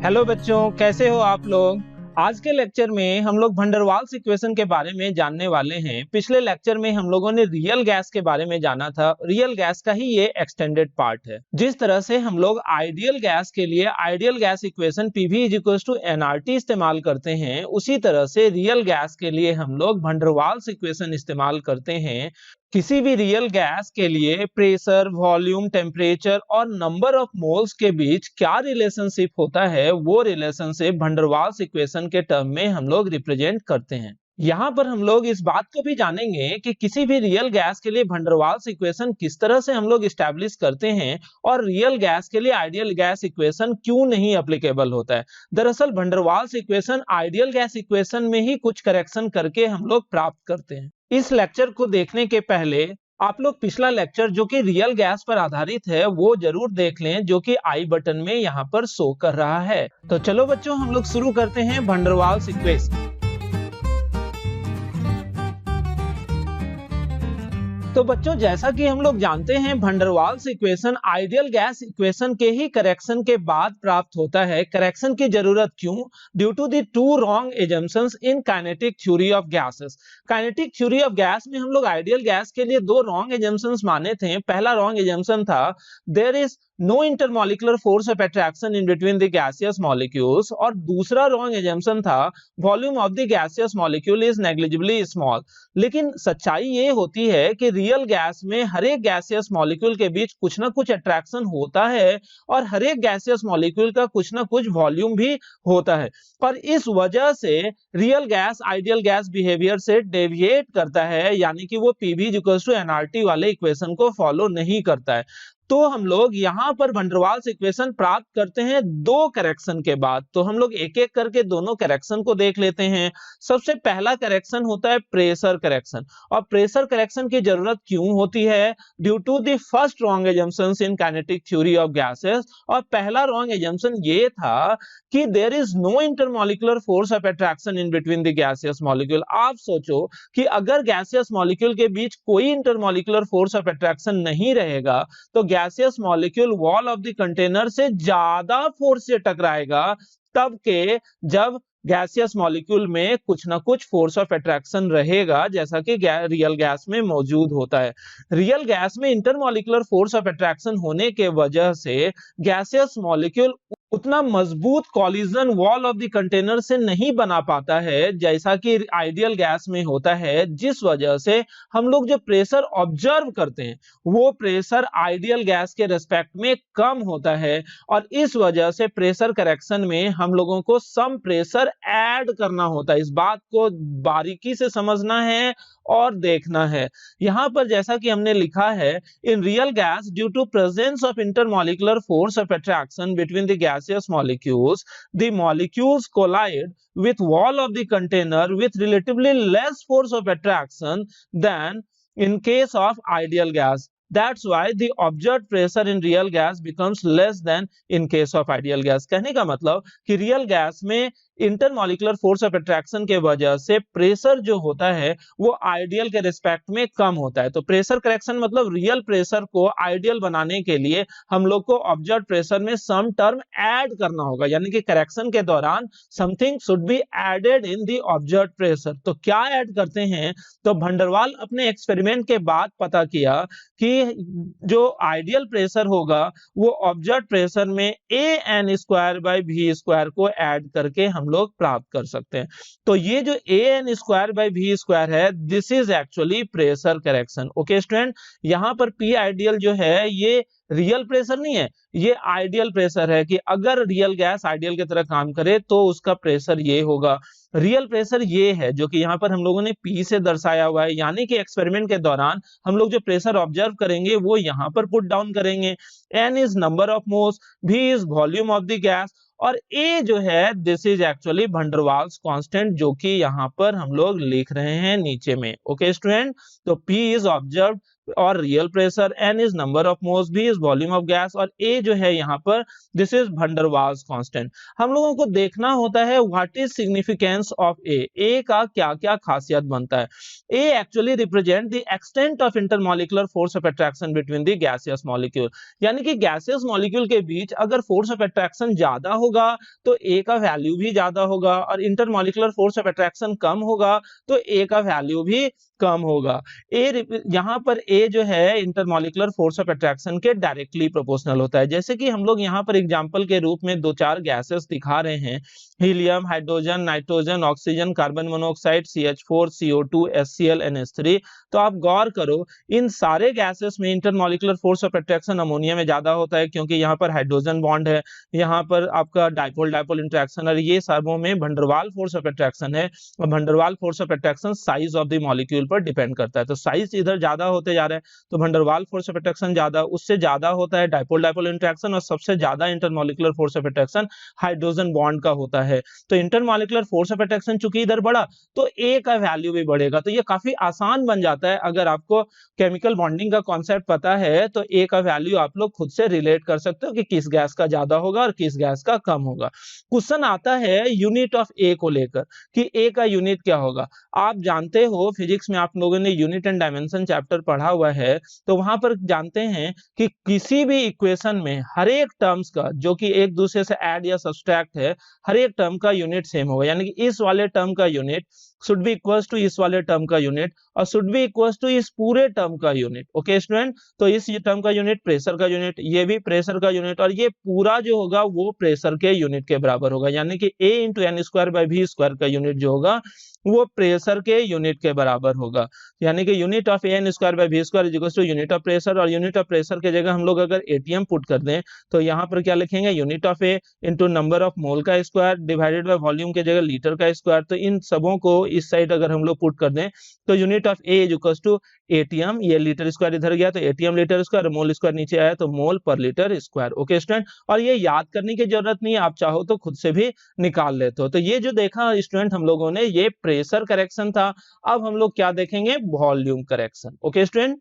Hello बच्चों, कैसे हो आप लोग। आज के लेक्चर में हम लोग वैन डेर वाल्स इक्वेशन के बारे में जानने वाले हैं। पिछले लेक्चर में हम लोगों ने रियल गैस के बारे में जाना था। रियल गैस का ही ये एक्सटेंडेड पार्ट है। जिस तरह से हम लोग आइडियल गैस के लिए ideal gas equation PV = nRT इस्तेमाल करते हैं, उसी तरह से रियल गैस के लिए हम लोग वैन डेर वाल्स इक्वेशन इस्तेमाल करते हैं। किसी भी रियल गैस के लिए प्रेशर, वॉल्यूम, टेम्परेचर और नंबर ऑफ मोल्स के बीच क्या रिलेशनशिप होता है, वो relationship van der Waals equation के टर्म में हम लोग रिप्रेजेंट करते हैं। यहाँ पर हम लोग इस बात को भी जानेंगे कि किसी भी रियल गैस के लिए वैन डेर वाल्स इक्वेशन किस तरह से हम लोग इस्टेब्लिश करते हैं और रियल गैस के लिए आइडियल गैस इक्वेशन क्यों नहीं एप्लीकेबल होता है। दरअसल van der Waals equation ideal gas equation में ही कुछ करेक्शन करके हम लोग प्राप्त करते हैं। इस लेक्चर को देखने के पहले आप लोग पिछला लेक्चर जो कि रियल गैस पर आधारित है वो जरूर देख लें, जो कि आई बटन में यहाँ पर शो कर रहा है। तो चलो बच्चों, हम लोग शुरू करते हैं वैन डेर वाल्स इक्वेशन। तो बच्चों, जैसा कि हम लोग जानते हैं van der Waals equation ideal gas equation के ही करेक्शन के बाद प्राप्त होता है। करेक्शन की जरूरत क्यों? Due to the two wrong assumptions in kinetic theory of gases. Kinetic theory of gas में हम लोग आइडियल गैस के लिए दो रॉन्ग एजम्पशंस माने थे। पहला रॉन्ग एजम्पशन था there is no intermolecular force of attraction in between the gaseous molecules, और दूसरा रॉन्ग एजम्पशन था volume of the gaseous molecule is negligibly small। लेकिन सच्चाई ये होती है कि रियल गैस में हर एक गैसियस मॉलिक्यूल के बीच कुछ ना कुछ अट्रैक्शन होता है और हर एक गैसियस मॉलिक्यूल का कुछ ना कुछ वॉल्यूम भी होता है। पर इस वजह से real gas ideal gas behaviour से डेविएट करता है, यानी कि वो PV = nRT वाले इक्वेशन को फॉलो नहीं करता है। तो हम लोग यहाँ पर वैन डेर वाल्स इक्वेशन प्राप्त करते हैं दो करेक्शन के बाद। तो हम लोग एक एक करके दोनों करेक्शन को देख लेते हैं। सबसे पहला करेक्शन होता है प्रेशर करेक्शन। और प्रेशर करेक्शन की जरूरत क्यों होती है? Due to the first wrong assumptions in kinetic theory of gases. और पहला रॉन्ग एजम्पशन ये था कि there is no intermolecular force of attraction in between the gaseous molecule. आप सोचो कि अगर गैसियस मॉलिक्यूल के बीच कोई इंटरमॉलिक्यूलर फोर्स ऑफ अट्रैक्शन नहीं रहेगा तो gaseous molecule wall of the container से ज्यादा फोर्स से टकराएगा, तब के जब गैसियस मॉलिक्यूल में कुछ ना कुछ फोर्स ऑफ अट्रैक्शन रहेगा, जैसा कि रियल गैस में मौजूद होता है। रियल गैस में इंटरमॉलिक्यूलर फोर्स ऑफ अट्रैक्शन होने के वजह से गैसियस मॉलिक्यूल उतना मजबूत collision wall of the container से नहीं बना पाता है जैसा कि आइडियल गैस में होता है, जिस वजह से हम लोग जो प्रेशर ऑब्जर्व करते हैं वो प्रेशर आइडियल गैस के रेस्पेक्ट में कम होता है। और इस वजह से प्रेशर करेक्शन में हम लोगों को सम प्रेशर ऐड करना होता है। इस बात को बारीकी से समझना है और देखना है। यहाँ पर जैसा कि हमने लिखा है, in real gas due to presence of intermolecular force of attraction between the gaseous molecules, the molecules collide with wall of the container with relatively less force of attraction than in case of ideal gas. That's why the observed pressure in real gas becomes less than in case of ideal gas। कहने का मतलब कि real gas में intermolecular force of attraction के वजह से pressure जो होता है वो आइडियल के रिस्पेक्ट में कम होता है। तो प्रेशर करेक्शन मतलब रियल प्रेशर को आइडियल बनाने के लिए हम लोग को ऑब्जर्व प्रेशर में सम टर्म ऐड करना होगा, यानी कि करेक्शन के दौरान something should be added in the observe pressure. तो क्या ऐड करते हैं? तो वैन डेर वाल्स अपने एक्सपेरिमेंट के बाद पता किया कि जो आइडियल प्रेशर होगा वो ऑब्जर्व प्रेशर में AN²/V² को ऐड करके हम लोग प्राप्त कर सकते हैं। तो ये जो AN²/V² है, this is actually pressure correction. Okay student, यहाँ पर P आइडियल जो है ये रियल प्रेशर नहीं है, ये आइडियल प्रेशर है कि अगर रियल गैस आइडियल की तरह काम करे तो उसका प्रेशर ये होगा। रियल प्रेशर ये है जो कि यहाँ पर हम लोगों ने P से दर्शाया हुआ है, यानी कि एक्सपेरिमेंट के दौरान हम लोग जो प्रेशर ऑब्जर्व करेंगे वो यहाँ पर पुट डाउन करेंगे। N is number of moles, V is volume of the gas, और A जो है this is actually van der Waals constant, जो कि यहाँ पर हम लोग लिख रहे हैं नीचे में। ओके स्टूडेंट, तो P इज ऑब्जर्व्ड और real pressure, n is number of moles, b is volume of gas और a जो है यहाँ पर this is van der Waals constant. हम लोगों को देखना होता है what is significance of a का क्या क्या खासियत बनता है। a actually represent the extent of intermolecular force of attraction between the gaseous molecule, यानी कि गैसियस मॉलिक्यूल के बीच अगर फोर्स ऑफ अट्रैक्शन ज्यादा होगा तो a का वैल्यू भी ज्यादा होगा, और इंटरमॉलिक्यूलर फोर्स ऑफ अट्रैक्शन कम होगा तो a का वैल्यू भी कम होगा। यहाँ पर A जो है इंटरमॉलिक्यूलर फोर्स ऑफ अट्रैक्शन के डायरेक्टली प्रोपोर्शनल होता है। जैसे कि हम लोग यहाँ पर एग्जांपल के रूप में दो चार गैसेस दिखा रहे हैं, helium, hydrogen, nitrogen, oxygen, carbon monoxide, CH4, CO2, HCl, NH3। तो आप गौर करो इन सारे गैसेस में intermolecular force of attraction ammonia में ज्यादा होता है, क्योंकि यहाँ पर हाइड्रोजन बॉन्ड है, यहाँ पर आपका डाइपोल डाइपोल इंटरेक्शन, और ये सबों में van der Waals force of attraction है। और van der Waals force of attraction size of the molecule पर डिपेंड करता है। तो साइज इधर ज्यादा होते जा रहे हैं तो van der Waals force of attraction ज्यादा, उससे ज्यादा होता है डाइपोल डाइपोल इंटरेक्शन, और सबसे ज्यादा intermolecular force of attraction hydrogen bond का होता है। तो इंटरमॉलिक्यूलर फोर्स ऑफ अट्रैक्शन चूंकि इधर बढ़ा तो ए का वैल्यू भी बढ़ेगा। तो ये काफी आसान बन जाता है, अगर आपको केमिकल बॉन्डिंग का कॉन्सेप्ट पता है तो ए का वैल्यू आप लोग खुद से रिलेट कर सकते हो कि किस गैस का ज्यादा होगा और किस गैस का कम होगा। क्वेश्चन आता है यूनिट ऑफ ए को लेकर कि ए का यूनिट क्या होगा। आप जानते हो फिजिक्स में आप लोगों ने यूनिट एंड डायमेंशन चैप्टर पढ़ा हुआ है, तो वहां पर जानते हैं कि किसी भी इक्वेशन में हर एक टर्म्स का जो कि एक दूसरे से ऐड या सब्सट्रैक्ट है, हर एक टर्म का यूनिट सेम होगा, यानी कि इस वाले टर्म का unit should be equals to इस वाले टर्म का यूनिट और शुड बी इक्वल्स टू इस पूरे टर्म का यूनिट। ओके स्टूडेंट, तो इस टर्म का यूनिट प्रेशर का यूनिट, ये भी प्रेशर का यूनिट, और ये पूरा जो होगा वो प्रेशर के यूनिट के बराबर होगा, यानी कि a into N square by V square का यूनिट जो होगा वो प्रेशर के यूनिट के बराबर होगा। यानी कि unit of N square by V square is equal to unit of pressure, और यूनिट ऑफ प्रेशर के जगह हम लोग अगर एटीएम पुट कर दें तो यहाँ पर क्या लिखेंगे, unit of A into number of mole का स्क्वायर डिवाइडेड बाय वॉल्यूम के जगह लीटर का स्क्वायर। तो इन सबों को इस साइड अगर हम लोग पुट कर दें तो unit of A is equal to ATM, ये लीटर स्क्वायर इधर गया तो ATM litre square, mole square नीचे आया तो मोल पर लीटर स्क्वायर। ओके स्टूडेंट, और ये याद करने की जरूरत नहीं है, आप चाहो तो खुद से भी निकाल लेते हो। तो ये जो देखा स्टूडेंट हम लोगों ने ये प्रेशर करेक्शन था। अब हम लोग क्या देखेंगे, volume correction. Okay student,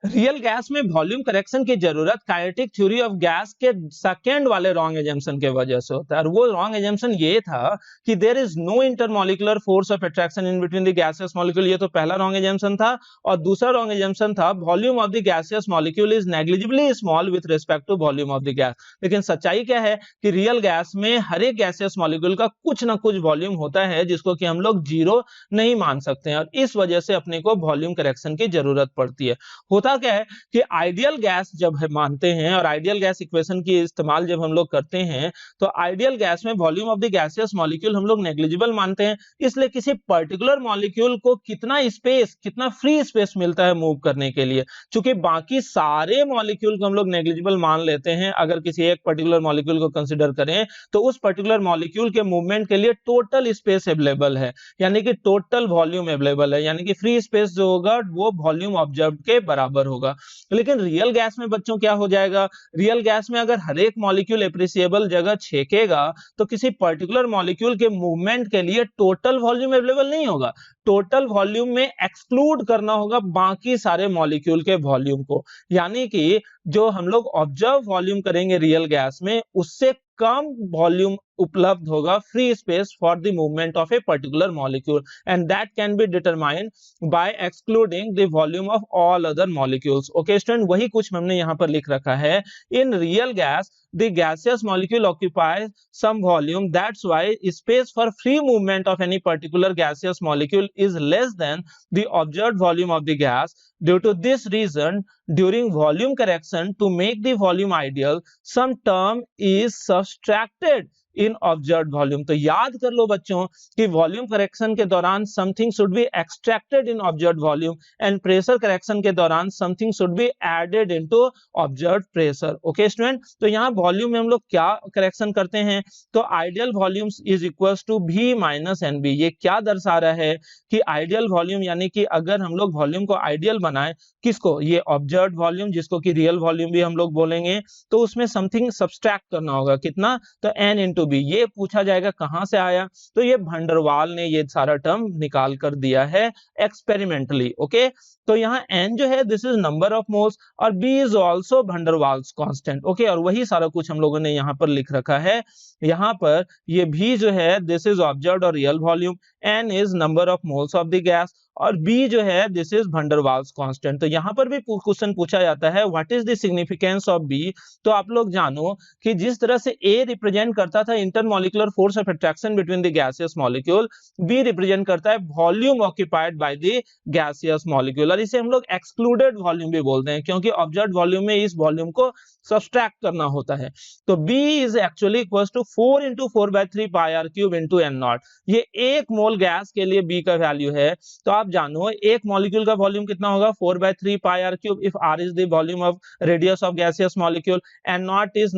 real gas में वॉल्यूम करेक्शन की जरूरत काइनेटिक थ्योरी ऑफ गैस के सेकंड वाले रॉन्ग एजम्पशन के वजह से होता है, और वो रॉन्ग एजम्पशन ये था कि there is no intermolecular force of attraction in between the gaseous molecule. ये तो पहला रॉन्ग एजम्पशन था, और दूसरा रॉन्ग एजम्पशन था volume of the gaseous molecule is negligibly small with respect to volume of the gas. लेकिन सच्चाई क्या है कि रियल गैस में हर एक गैसियस मॉलिक्यूल का कुछ ना कुछ वॉल्यूम होता है जिसको कि हम लोग जीरो नहीं मान सकते हैं, और इस वजह से अपने को वॉल्यूम करेक्शन की जरूरत पड़ती है। होता क्या है कि आइडियल गैस जब मानते हैं और आइडियल गैस इक्वेशन की इस्तेमाल जब हम लोग करते हैं तो आइडियल गैस में volume of the gaseous molecule हम लोग नेग्लिजिबल मानते हैं। इसलिए किसी पर्टिकुलर मॉलिक्यूल को कितना स्पेस, कितना फ्री स्पेस मिलता है मूव करने के लिए, क्योंकि बाकी सारे मॉलिक्यूल को हम लोग नेग्लिजिबल मान लेते हैं। अगर किसी एक पर्टिकुलर मॉलिक्यूल को कंसीडर करें तो उस पर्टिकुलर मॉलिक्यूल के मूवमेंट के लिए टोटल स्पेस अवेलेबल है, यानी कि टोटल वॉल्यूम अवेलेबल है, यानी कि फ्री स्पेस जो होगा वो वॉल्यूम ऑब्जर्व के बराबर होगा। लेकिन रियल गैस में बच्चों क्या हो जाएगा, रियल गैस में अगर हर एक मॉलिक्यूल एप्रिसिएबल जगह छेकेगा तो किसी पर्टिकुलर मॉलिक्यूल के मूवमेंट के लिए टोटल वॉल्यूम अवेलेबल नहीं होगा। टोटल वॉल्यूम में एक्सक्लूड करना होगा बाकी सारे मॉलिक्यूल के वॉल्यूम को, यानी कि जो हम लोग ऑब्जर्व वॉल्यूम करेंगे रियल गैस में उससे कम वॉल्यूम उपलब्ध होगा free space for the movement of a particular molecule, and that can be determined by excluding the volume of all other molecules. Okay student, वही कुछ हमने यहाँ पर लिख रखा है, in real gas the gaseous molecule occupies some volume, that's why space for free movement of any particular gaseous molecule is less than the observed volume of the gas. Due to this reason, during volume correction, to make the volume ideal, some term is subtracted in observed volume. तो याद कर लो बच्चों कि volume correction के दौरान something should be extracted in observed volume, and pressure correction के दौरान something should be added into observed pressure. Okay student, तो यहाँ वॉल्यूम में हम लोग क्या करेक्शन करते हैं, तो ideal volume is equals to v minus N B. ये क्या दर्शा रहा है कि आइडियल वॉल्यूम, यानी कि अगर हम लोग वॉल्यूम को आइडियल बनाए, किसको, ये ऑब्जर्व्ड वॉल्यूम जिसको कि रियल वॉल्यूम भी हम लोग बोलेंगे, तो उसमें समथिंग सब्सट्रैक्ट करना होगा, कितना, तो n इंटू बी, ये पूछा जाएगा कहां से आया, तो ये भंडरवाल ने ये सारा टर्म निकाल कर दिया है एक्सपेरिमेंटली। ओके, तो यहाँ n जो है this is number of moles और b is also van der Waals constant. Okay, और वही सारा कुछ हम लोगों ने यहाँ पर लिख रखा है। यहाँ पर ये v जो है दिस इज ऑब्जर्व्ड और real volume, n is number of moles of the gas और b जो है दिस इज भंडरवाल्स कांस्टेंट। तो यहाँ पर भी क्वेश्चन पूछा जाता है what is the significance of b। तो आप लोग जानो कि जिस तरह से a रिप्रेजेंट करता था intermolecular force of attraction between the gaseous molecule, b represent करता है volume occupied by the gaseous molecule, और इसे हम लोग एक्सक्लूडेड वॉल्यूम भी बोलते हैं क्योंकि ऑब्जर्व्ड वॉल्यूम में इस वॉल्यूम को सब्सट्रैक्ट करना होता है। तो b is actually equals to 4 into 4/3 pi r cube into n naught। ये एक मोल गैस के लिए b का वैल्यू है। तो आप जानो एक मॉलिक्यूल का वॉल्यूम कितना होगा 4/3 pi r cube if r is the volume of radius of gaseous molecule and naught is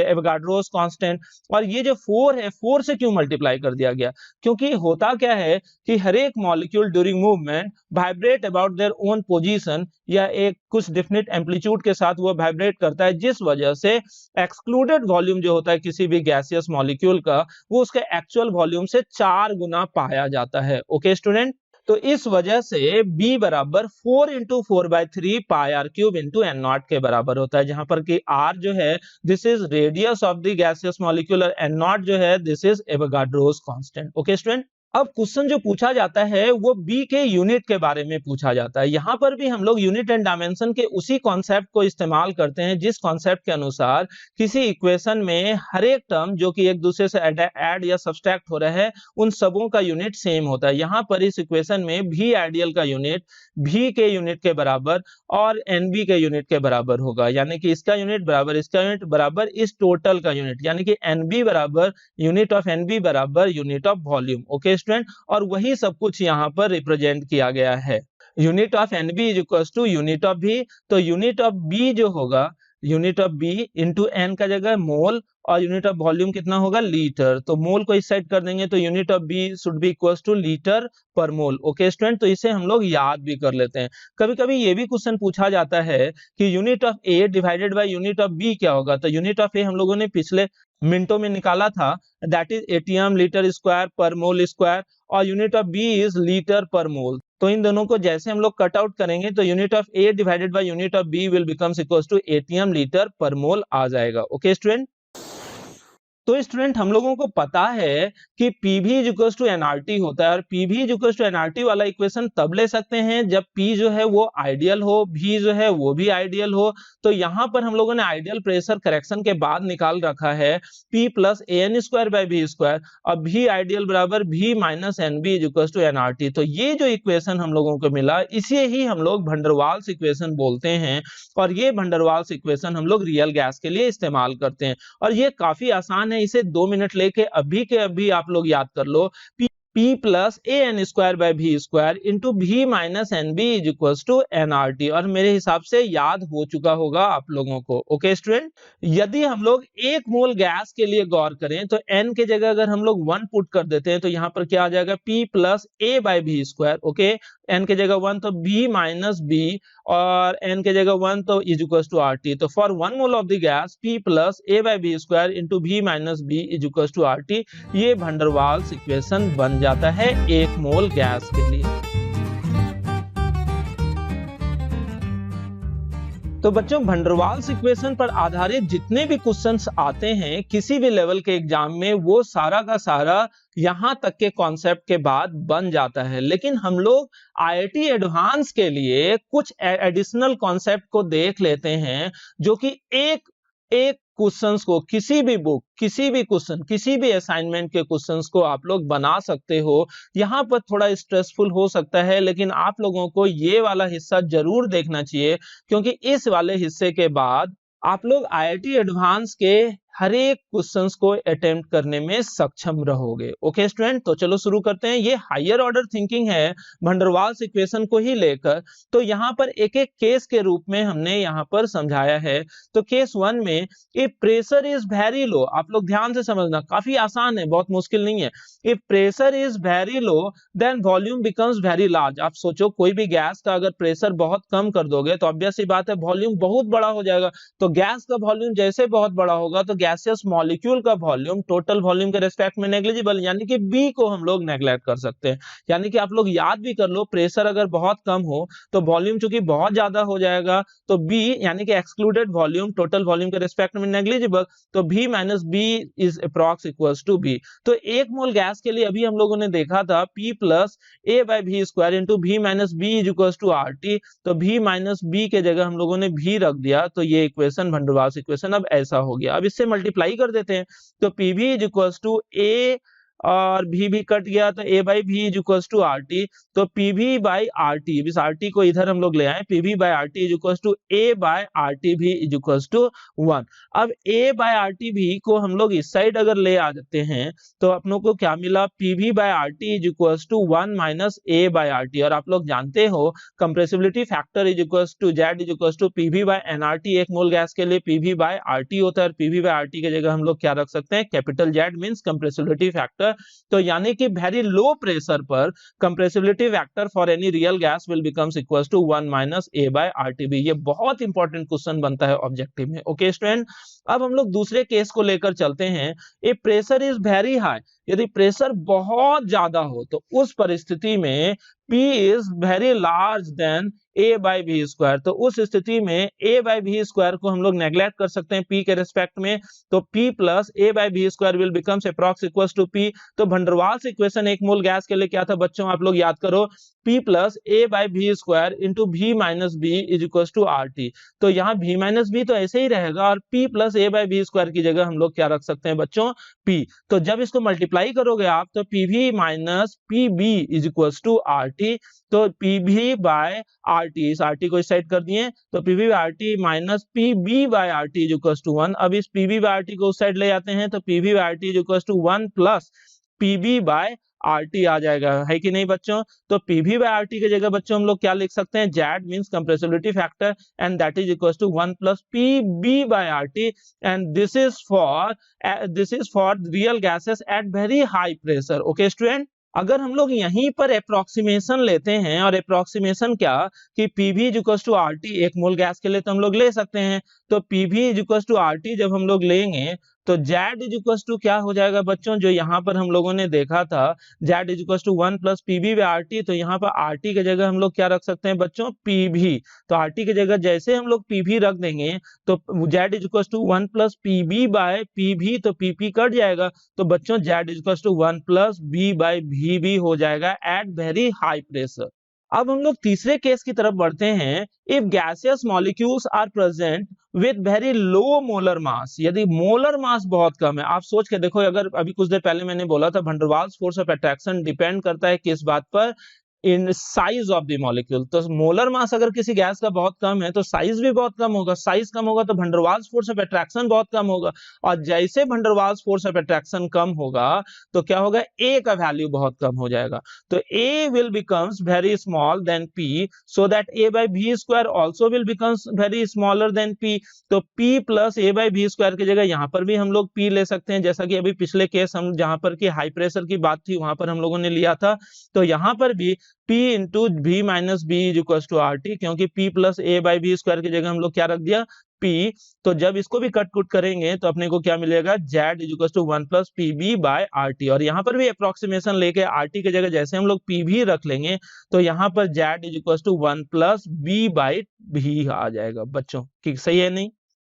Avogadro's constant। और ये जो 4 है 4 से क्यों मल्टीप्लाई कर दिया गया, क्योंकि होता क्या है कि हर एक molecule during movement vibrate about their own position या एक कुछ डेफिनेट एम्पलीट्यूड के साथ वो वाइब्रेट करता है, जिस वजह से एक्सक्लूडेड वॉल्यूम जो होता है किसी भी गैसियस मॉलिक्यूल का वो उसके एक्चुअल वॉल्यूम से 4 गुना पाया जाता है। ओके स्टूडेंट, तो इस वजह से b बराबर 4 into 4/3 pi r cube into n naught के बराबर होता है, जहां पर कि r जो है this is radius of the gaseous molecule और n naught जो है this is Avogadro's constant. Okay student, अब क्वेश्चन जो पूछा जाता है वो b के यूनिट के बारे में पूछा जाता है। यहाँ पर भी हम लोग यूनिट एंड डायमेंशन के उसी कॉन्सेप्ट को इस्तेमाल करते हैं जिस कॉन्सेप्ट के अनुसार किसी इक्वेशन में हर एक टर्म जो कि एक दूसरे से ऐड या सब्सट्रैक्ट हो रहा है उन सबों का यूनिट सेम होता है। यहाँ पर इस इक्वेशन में v आइडियल का यूनिट v के यूनिट के बराबर और nb के यूनिट के बराबर होगा, यानी कि इसका यूनिट बराबर इसका यूनिट बराबर इस टोटल का यूनिट, यानी कि nb बराबर यूनिट ऑफ nb बराबर unit of volume. Okay student, और वही सब कुछ यहाँ पर रिप्रेजेंट किया गया है। Unit of nb is equals to unit of v, तो यूनिट ऑफ b जो होगा unit of b into n का जगह मोल और यूनिट ऑफ वॉल्यूम कितना होगा लीटर, तो मोल को इस साइड कर देंगे तो unit of b should be equals two litre पर मोल। ओके स्टूडेंट, तो इसे हम लोग याद भी कर लेते हैं। कभी कभी ये भी क्वेश्चन पूछा जाता है कि unit of a divided by unit of b क्या होगा, तो यूनिट ऑफ a हम लोगों ने पिछले मिनटों में निकाला था, that is ATM litre square पर मोल स्क्वायर, और unit of b is litre पर मोल। तो इन दोनों को जैसे हम लोग कट आउट करेंगे तो unit of a divided by unit of b will becomes equals to ATM litre पर मोल आ जाएगा। ओके स्टूडेंट, तो स्टूडेंट हम लोगों को पता है कि Pv इक्वल्स टू nRT होता है, और Pv इक्वल्स टू nRT वाला इक्वेशन तब ले सकते हैं जब P जो है वो आइडियल हो, V जो है वो भी आइडियल हो। तो यहाँ पर हम लोगों ने आइडियल प्रेशर करेक्शन के बाद निकाल रखा है P plus an square by v square, और V आइडियल बराबर V minus nb equals to nRT। तो ये जो इक्वेशन हम लोगों को मिला इसे ही हम लोग भंडरवाल्स इक्वेशन बोलते हैं, और ये भंडरवाल्स इक्वेशन हम लोग रियल गैस के लिए इस्तेमाल करते हैं। और ये काफी आसान है, इसे 2 मिनट लेके अभी के अभी आप लोग याद कर लो। P plus an square by v square into v minus nb is equals to nRT, और मेरे हिसाब से याद हो चुका होगा आप लोगों को। ओके स्टूडेंट, यदि हम लोग एक मोल गैस के लिए गौर करें तो n के जगह अगर हम लोग 1 पुट कर देते हैं तो यहाँ पर क्या आ जाएगा P plus a by v square. Okay, n के जगह 1 तो b माइनस b, और n के जगह 1 तो इज इक्वल्स टू RT। तो for 1 mole of the gas P plus a by v square into v minus b is equals to RT, ये भंडरवाल्स equation बन जाता है एक मोल गैस के लिए। तो बच्चों भंडरवाल्स इक्वेशन पर आधारित जितने भी क्वेश्चंस आते हैं किसी भी लेवल के एग्जाम में वो सारा का सारा यहां तक के कॉन्सेप्ट के बाद बन जाता है, लेकिन हम लोग आईआईटी एडवांस के लिए कुछ एडिशनल कॉन्सेप्ट को देख लेते हैं जो कि एक क्वेश्चंस को किसी भी बुक, किसी भी क्वेश्चन, किसी भी असाइनमेंट के क्वेश्चंस को आप लोग बना सकते हो। यहाँ पर थोड़ा स्ट्रेसफुल हो सकता है, लेकिन आप लोगों को ये वाला हिस्सा जरूर देखना चाहिए, क्योंकि इस वाले हिस्से के बाद आप लोग आईआईटी एडवांस के हर एक क्वेश्चंस को अटेम्प्ट करने में सक्षम रहोगे। ओके स्टूडेंट, तो चलो शुरू करते हैं। ये हायर ऑर्डर थिंकिंग है भंडरवाल्स इक्वेशन को ही लेकर। तो यहाँ पर एक एक केस के रूप में हमने यहाँ पर समझाया है। तो केस 1 में इफ प्रेशर इज वेरी लो, आप लोग ध्यान से समझना, काफी आसान है, बहुत मुश्किल नहीं है। If pressure is very low then volume becomes very large. आप सोचो कोई भी गैस का अगर प्रेशर बहुत कम कर दोगे तो ऑब्वियस सी बात है वॉल्यूम बहुत बड़ा हो जाएगा। तो गैस का वॉल्यूम जैसे बहुत बड़ा होगा तो गैसियस मॉलिक्यूल का वॉल्यूम टोटल वॉल्यूम के रेस्पेक्ट में नेग्लिजिबल, यानी कि बी को हम लोग नेग्लेक्ट कर सकते हैं। यानी कि आप लोग याद भी कर लो, प्रेशर अगर बहुत कम हो तो वॉल्यूम चूंकि बहुत ज्यादा हो जाएगा, तो बी यानी कि एक्सक्लूडेड वॉल्यूम टोटल वॉल्यूम के रेस्पेक्ट में नेग्लिजिबल, तो v minus B is approx equals to B. तो एक मोल गैस के लिए अभी हम लोगों ने देखा था p plus A by V square into V minus B is equals to R T, तो v माइनस बी के जगह हम लोगों ने v रख दिया, तो ये equation van der Waals equation अब ऐसा हो गया। अब इससे मल्टीप्लाई कर देते हैं, तो P V is equals to A और भी कट गया, तो a by V is equals to R T, तो P V by R T, इस आर टी को इधर हम लोग ले आए, P V by R T is equals to A by R T भी इज इक्वल्स टू 1। अब a by R T V को हम लोग इस साइड अगर ले आ जाते हैं तो अपनों को क्या मिला, P V by R T is equals to 1 minus A by R T. और आप लोग जानते हो compressibility factor is equals to Z is equals to P V by N R T. एक मोल गैस के लिए P V by R T होता है, और P V by R T की जगह हम लोग क्या रख सकते हैं, capital Z means compressibility factor. तो यानी कि वेरी लो प्रेशर पर compressibility factor for any real gas will becomes equals to 1 minus A by R T B. ये बहुत इंपॉर्टेंट क्वेश्चन बनता है ऑब्जेक्टिव में। ओके स्टूडेंट, अब हम लोग दूसरे केस को लेकर चलते हैं। A pressure is very high, यदि प्रेशर बहुत ज्यादा हो तो उस परिस्थिति में P is very large then A by V square, तो उस स्थिति में A बाई वी स्क्वायर को हम लोग नेग्लेक्ट कर सकते हैं P के रेस्पेक्ट में, तो P plus A by V square will becomes approx equals to P। तो वैन डर वाल्स इक्वेशन एक मोल गैस के लिए क्या था बच्चों, आप लोग याद करो, P plus A by V square into V minus B is equals to R T. तो यहाँ V माइनस बी तो ऐसे ही रहेगा, और P plus A by V square की जगह हम लोग क्या रख सकते हैं बच्चों, P। तो जब इसको मल्टीप्लाई करोगे आप, तो PV minus PB is equals to R T, तो PV बाय आर टी, इस आर टी को इस साइड कर दिए, तो PV by R T minus PB by R T is equals to 1। अब इस PB बाय आर टी को उस साइड ले जाते हैं, तो PV by R T is equals to 1 plus PB by R T आ जाएगा, है कि नहीं बच्चों। तो PV बाय आर टी की जगह बच्चों हम लोग क्या लिख सकते हैं, Z means compressibility factor, and that is equals to 1 plus PB by R T, and this is for real gases at very high pressure. Okay student, अगर हम लोग यहीं पर अप्रोक्सीमेशन लेते हैं, और अप्रोक्सीमेशन क्या कि PV is equals to R T, एक मोल गैस के लिए तो हम लोग ले सकते हैं, तो PV is equals to R T जब हम लोग लेंगे तो Z इज इक्वल्स टू क्या हो जाएगा बच्चों, जो यहाँ पर हम लोगों ने देखा था Z is equals to 1 plus PB by RT, तो यहाँ पर RT की जगह हम लोग क्या रख सकते हैं बच्चों, PV। तो RT की जगह जैसे हम लोग PV रख देंगे तो Z is equals to 1 plus PB by PV, तो PP कट जाएगा, तो बच्चों Z is equals to 1 plus B by VB हो जाएगा एट वेरी हाई प्रेशर। अब हम लोग तीसरे केस की तरफ बढ़ते हैं। If gaseous molecules are present with very low molar mass, यदि मोलर मास बहुत कम है, आप सोच के देखो, अगर अभी कुछ देर पहले मैंने बोला था van der Waals force of attraction depend करता है किस बात पर, in size of the molecule. तो मोलर मास अगर किसी गैस का बहुत कम है तो साइज भी बहुत कम होगा, साइज कम होगा तो van der Waals force of attraction बहुत कम होगा, और जैसे van der Waals force of attraction कम होगा तो क्या होगा, A का वैल्यू बहुत कम हो जाएगा, तो A will becomes very small then P, so that A by V square also will becomes very smaller then P। तो P plus A by V square की जगह यहाँ पर भी हम लोग P ले सकते हैं, जैसा कि अभी पिछले केस हम जहां पर की हाई प्रेशर की बात थी वहां पर हम लोगों ने लिया था, तो यहाँ पर भी P into V minus B is equal to R T, क्योंकि P plus A by V square की जगह हम लोग क्या रख दिया, P। तो जब इसको भी कट कुट करेंगे तो अपने को क्या मिलेगा, Z is equal to 1 plus PB by RT, और यहाँ पर भी अप्रोक्सीमेशन लेके RT की जगह जैसे हम लोग PV रख लेंगे तो यहाँ पर Z is equal to 1 plus B by V आ जाएगा बच्चों, कि सही है नहीं।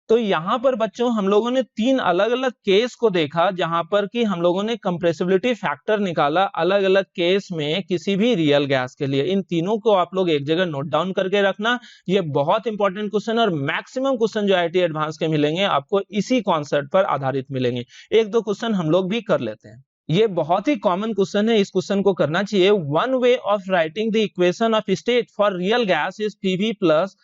तो यहाँ पर बच्चों हम लोगों ने तीन अलग अलग केस को देखा जहां पर कि हम लोगों ने कंप्रेसिबिलिटी फैक्टर निकाला अलग अलग केस में किसी भी रियल गैस के लिए। इन तीनों को आप लोग एक जगह नोट डाउन करके रखना, ये बहुत इंपॉर्टेंट क्वेश्चन, और मैक्सिमम क्वेश्चन जो IIT एडवांस के मिलेंगे आपको इसी कॉन्सेप्ट पर आधारित मिलेंगे। एक दो क्वेश्चन हम लोग भी कर लेते हैं, ये बहुत ही कॉमन क्वेश्चन है, इस क्वेश्चन को करना चाहिए। One way of writing the equation of state for real gas is PV plus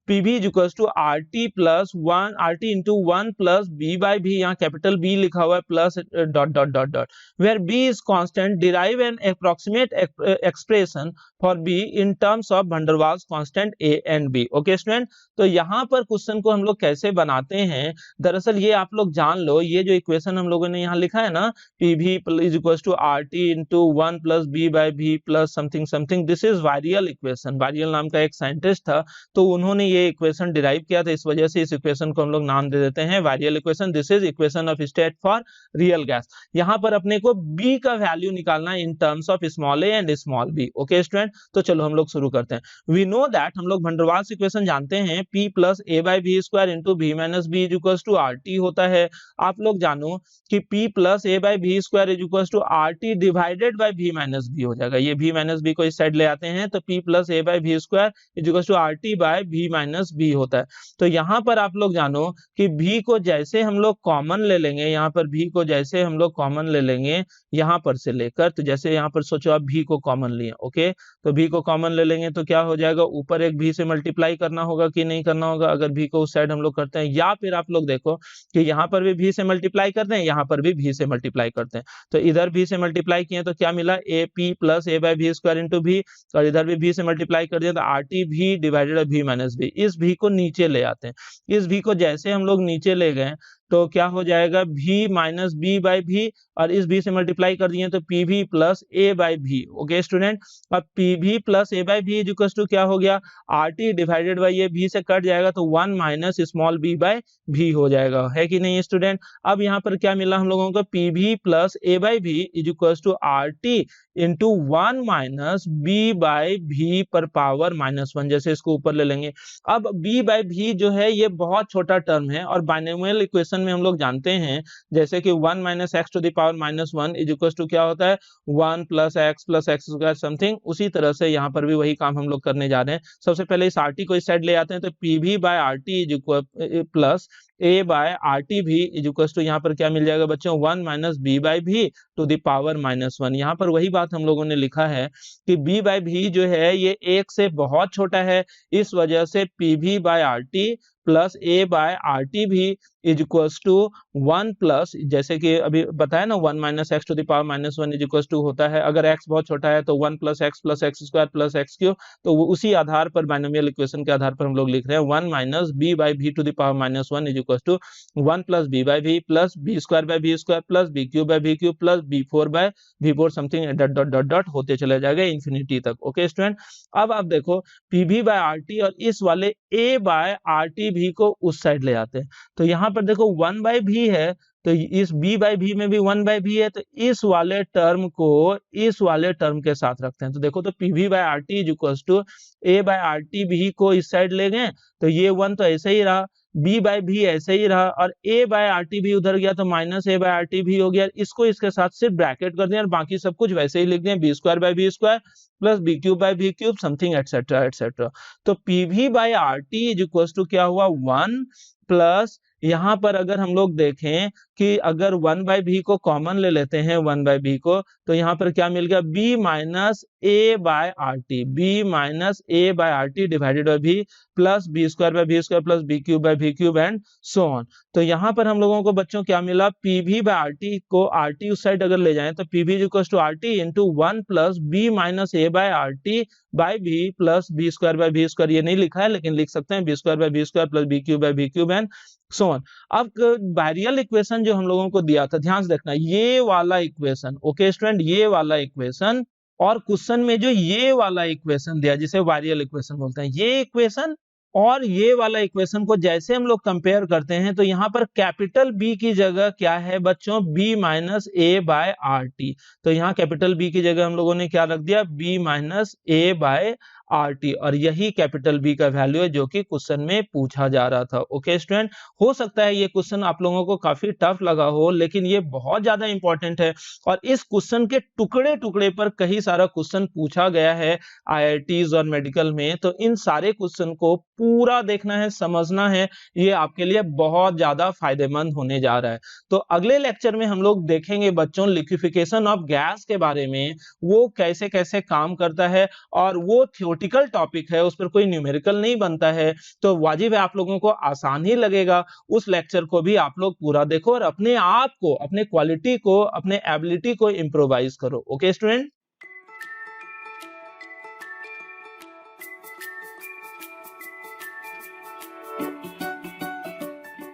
PV is equals to RT plus 1 RT into 1 plus B by B, यहाँ कैपिटल B लिखा हुआ है plus dot dot dot dot, where B is constant, derive an approximate expression for B in terms of van der Waals constant A and B। Okay student, तो यहाँ पर question को हम लोग कैसे बनाते हैं, दरअसल ये आप लोग जान लो, ये जो इक्वेशन हम लोगों ने यहाँ लिखा है ना, PV is equals to RT into 1 plus B by B plus something something, this is virial equation. Virial नाम का एक साइंटिस्ट था, तो उन्होंने ये इक्वेशन डिराइव किया था, इस वजह से इस इक्वेशन को हम लोग नाम दे देते हैं virial equation. This is equation of state for real gas. यहाँ पर अपने को बी का वैल्यू निकालना है in terms of small A and small B. Okay student, तो चलो हम लोग शुरू करते हैं। वी नो दैट, हम लोग van der Waals इक्वेशन जानते हैं, P plus A by B square into B minus B is equal to R T होता है। आप लोग जानो कि P plus A by B square is equal to R T divided by B minus B हो जाएगा। ये B minus B को इस साइड ले आते हैं तो P plus A by B square is equal to R T by B minus B होता है। तो यहाँ पर आप लोग जानो कि v को जैसे हम लोग कॉमन ले लेंगे, यहाँ पर v को जैसे हम लोग कॉमन ले लेंगे यहाँ पर से लेकर, तो जैसे यहाँ पर सोचो आप v को कॉमन लिए, ओके, तो v को कॉमन ले लेंगे तो क्या हो जाएगा, ऊपर एक v से मल्टीप्लाई करना होगा कि नहीं करना होगा, अगर v को उस साइड हम लोग करते हैं, या फिर आप लोग देखो कि यहाँ पर भी v से मल्टीप्लाई करते हैं, यहाँ पर भी v से मल्टीप्लाई करते हैं। तो इधर v से मल्टीप्लाई किए तो क्या मिला, A P plus A by B square into V, और इधर भी v से मल्टीप्लाई कर दिया तो आर टी भी divided by B minus B. इस v को नीचे ले आते हैं, इस v को जैसे हम लोग नीचे ले गए तो क्या हो जाएगा, v माइनस बी बाई भी, और इस v से मल्टीप्लाई कर दिए तो P V plus A by भी। ओके स्टूडेंट, अब P V plus A by भी इक्वल टू क्या हो गया, आर टी डिवाइडेड बाई ये v से कट जाएगा तो 1 माइनस स्मॉल b बाई भी हो जाएगा, है कि नहीं स्टूडेंट। अब यहाँ पर क्या मिला हम लोगों को, P V plus A by V is equal to R T into 1 minus B by V पर पावर -1, जैसे इसको ऊपर ले लेंगे। अब b बाई भी जो है ये बहुत छोटा टर्म है, और बाइनोमियल इक्वेशन में हम लोग जानते हैं जैसे कि 1 minus X to the power -1 is equal to क्या होता है, 1 प्लस एक्स स्क्वायर समथिंग। उसी तरह से यहाँ पर भी वही काम हम लोग करने जा रहे हैं। सबसे पहले इस आर टी को इस साइड ले आते हैं तो P V by R T is equal plus A by R T भी इज इक्वल टू यहाँ पर क्या मिल जाएगा बच्चों, 1 minus B by V to the power -1। यहाँ पर वही बात हम लोगों ने लिखा है कि b बाई भी जो है ये 1 से बहुत छोटा है, इस वजह से P V by R T plus A by R T भी इज इक्वल्स टू 1 प्लस, जैसे कि अभी बताया ना 1 minus X to the power -1 is equals to होता है, अगर x बहुत छोटा है तो 1 plus X square plus X cube. तो वो उसी आधार पर बाइनोमियल इक्वेशन के आधार पर हम लोग लिख रहे हैं 1 minus B by V to the power -1 is equals to 1 plus B by V plus B square by B square plus B cube by B cube plus B four by B four something dot dot dot dot होते चले जाएगा infinity तक। Okay student, अब आप देखो P V by R T और इस वाले ए बाय आर टी भी को उस साइड ले आते हैं, तो यहाँ पर देखो 1 बाई भी है, तो इस b बाई भी में भी 1 बाई भी है, तो इस वाले टर्म को इस वाले टर्म के साथ रखते हैं। तो देखो तो P V by R T is equal to A by R T V को इस साइड ले गए तो ये 1 तो ऐसे ही रहा, b बाई भी ऐसे ही रहा, और a बाय आर टी भी उधर गया तो minus A by R T भी हो गया। इसको इसके साथ सिर्फ ब्रैकेट कर दिया और बाकी सब कुछ वैसे ही लिख दिए, B square by B square plus B cube by B cube something etcetera etcetera. तो P V by R T is equal to क्या हुआ, 1 प्लस यहाँ पर अगर हम लोग देखें कि अगर 1 बाई भी को कॉमन ले लेते हैं 1 बाई भी को, तो यहाँ पर क्या मिल गया, b minus A by R T, B minus A by R T divided by V plus B square by B square plus B cube by B cube and so on. तो यहाँ पर हम लोगों को बच्चों क्या मिला, P V by R T को आर टी उस साइड अगर ले जाएं तो P V equal to R T into 1 plus B minus A by R T by B plus B square by B square, ये नहीं लिखा है लेकिन लिख सकते हैं B square by B square plus B cube by B cube and so on. अब virial equation जो हम लोगों को दिया था, ध्यान से देखना ये वाला इक्वेशन, ओके स्टूडेंट, ये वाला इक्वेशन और क्वेश्चन में जो ये वाला इक्वेशन दिया जिसे बायरियल इक्वेशन बोलते हैं, ये इक्वेशन और ये वाला इक्वेशन को जैसे हम लोग कंपेयर करते हैं तो यहाँ पर कैपिटल B की जगह क्या है बच्चों, B minus A by R T. तो यहाँ कैपिटल B की जगह हम लोगों ने क्या रख दिया, B minus A by R T, और यही कैपिटल B का वैल्यू है जो कि क्वेश्चन में पूछा जा रहा था। ओके स्टूडेंट, हो सकता है ये क्वेश्चन आप लोगों को काफी टफ लगा हो, लेकिन ये बहुत ज्यादा इंपॉर्टेंट है, और इस क्वेश्चन के टुकड़े टुकड़े पर कई सारा क्वेश्चन पूछा गया है IITs और मेडिकल में। तो इन सारे क्वेश्चन को पूरा देखना है, समझना है, ये आपके लिए बहुत ज्यादा फायदेमंद होने जा रहा है। तो अगले लेक्चर में हम लोग देखेंगे बच्चों लिक्विफिकेशन ऑफ गैस के बारे में, वो कैसे कैसे काम करता है, और वो थ्योरेटिकल टॉपिक है, उस पर कोई न्यूमेरिकल नहीं बनता है, तो वाजिब है आप लोगों को आसान ही लगेगा। उस लेक्चर को भी आप लोग पूरा देखो और अपने आप को, अपने क्वालिटी को, अपने एबिलिटी को इम्प्रोवाइज करो। Okay student.